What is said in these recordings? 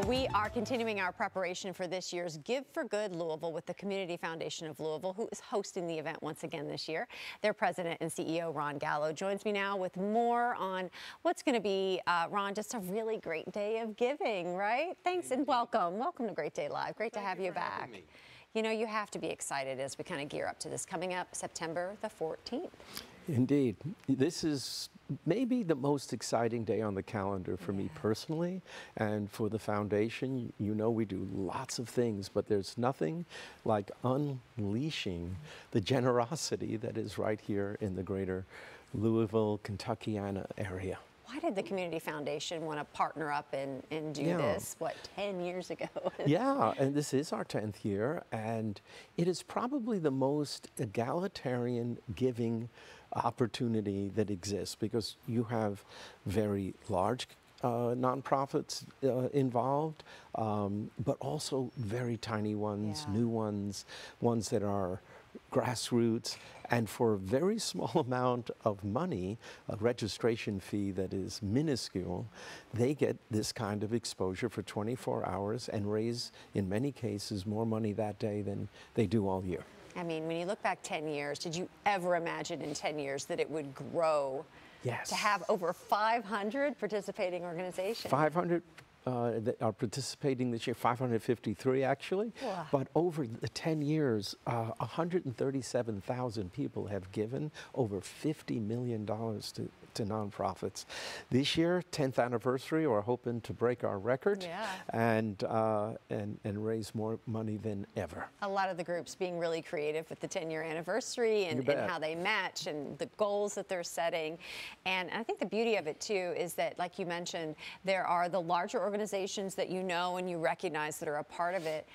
We are continuing our preparation for this year's Give for Good Louisville with the Community Foundation of Louisville, who is hosting the event once again this year. Their president and CEO, Ron Gallo, joins me now with more on what's going to be, Ron, just a really great day of giving, right? Thanks and welcome. Welcome to Great Day Live. Great to have you back. You know, you have to be excited as we kind of gear up to this coming up September the 14th. Indeed. This is maybe the most exciting day on the calendar for me personally and for the foundation. You know, we do lots of things, but there's nothing like unleashing the generosity that is right here in the greater Louisville, Kentuckiana area. Why did the Community Foundation want to partner up and do this, what, 10 years ago? Yeah, and this is our 10th year, and it is probably the most egalitarian giving opportunity that exists because you have very large nonprofits involved, but also very tiny ones, new ones, ones that are grassroots, and for a very small amount of money, a registration fee that is minuscule, they get this kind of exposure for 24 hours and raise, in many cases, more money that day than they do all year. I mean, when you look back 10 years, did you ever imagine in 10 years that it would grow to have over 500 participating organizations? 500 that are participating this year, 553 actually. Wow. But over the 10 years, 137,000 people have given over $50 million to nonprofits. This year, 10th anniversary, we're hoping to break our record and raise more money than ever. A lot of the groups being really creative with the 10-year anniversary and how they match and the goals that they're setting. And I think the beauty of it too is that, like you mentioned, there are the larger organizations that you know and you recognize that are a part of it.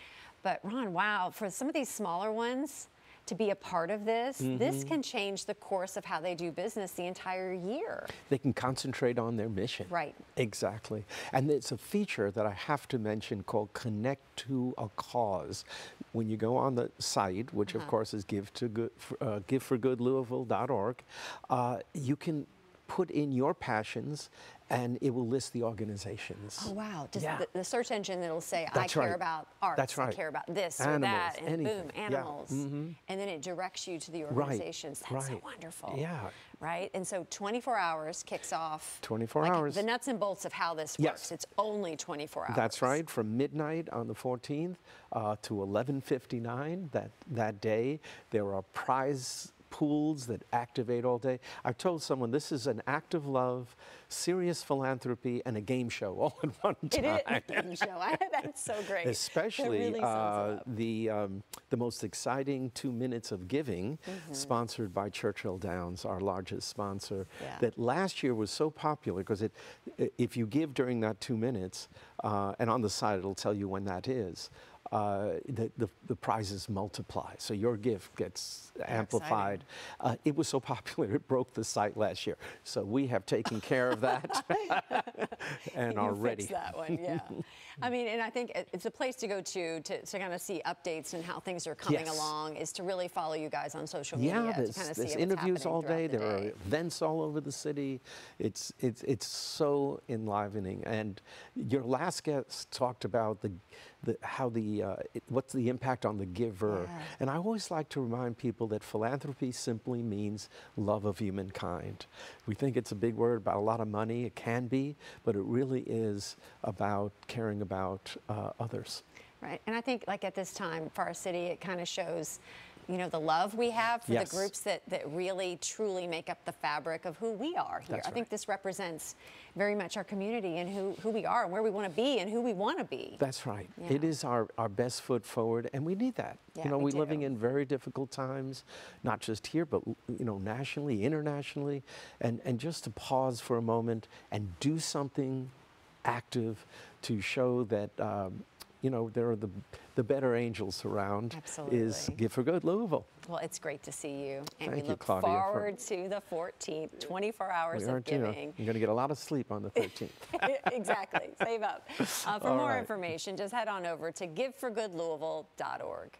But Ron, wow, for some of these smaller ones to be a part of this, this can change the course of how they do business the entire year. They can concentrate on their mission. Right. Exactly. And it's a feature that I have to mention called Connect to a Cause. When you go on the site, which of course is giveforgoodlouisville.org, you can put in your passions and it will list the organizations. Oh, wow. Just the search engine that'll say, I care about arts, I care about this or that, and boom, animals. And then it directs you to the organizations. That's so wonderful. Yeah. Right? And so 24 hours kicks off. 24 hours. The nuts and bolts of how this works. It's only 24 hours. That's right. From midnight on the 14th to 11:59 that day, there are prize pools that activate all day. I told someone this is an act of love, serious philanthropy, and a game show all in one time. It is a game show. That's so great. Especially the most exciting 2 minutes of giving, sponsored by Churchill Downs, our largest sponsor, that last year was so popular because if you give during that 2 minutes, and on the side it'll tell you when that is, the prizes multiply, so your gift gets amplified. It was so popular it broke the site last year, so we have taken care of that and are ready. That one, I mean, and I think it's a place to go to kind of see updates and how things are coming along, is to really follow you guys on social media. There's interviews all day. There are events all over the city. It's so enlivening. And your last guest talked about what's the impact on the giver. And I always like to remind people that philanthropy simply means love of humankind. We think it's a big word about a lot of money. It can be, but it really is about caring about others. Right, and I think like at this time for our city, it kind of shows, you know, the love we have for the groups that really truly make up the fabric of who we are here. I think this represents very much our community and who we are and where we want to be and who we want to be. That's right. It is our best foot forward, and we need that. You know, we're living in very difficult times, not just here, but, you know, nationally, internationally, and just to pause for a moment and do something active to show that you know, there are the better angels around. Absolutely. Is Give for Good Louisville. Well, it's great to see you. And Thank we look you, Claudia, forward to the 14th, 24 hours of giving. You're going to get a lot of sleep on the 13th. Exactly. Save up. For more information, just head on over to giveforgoodlouisville.org.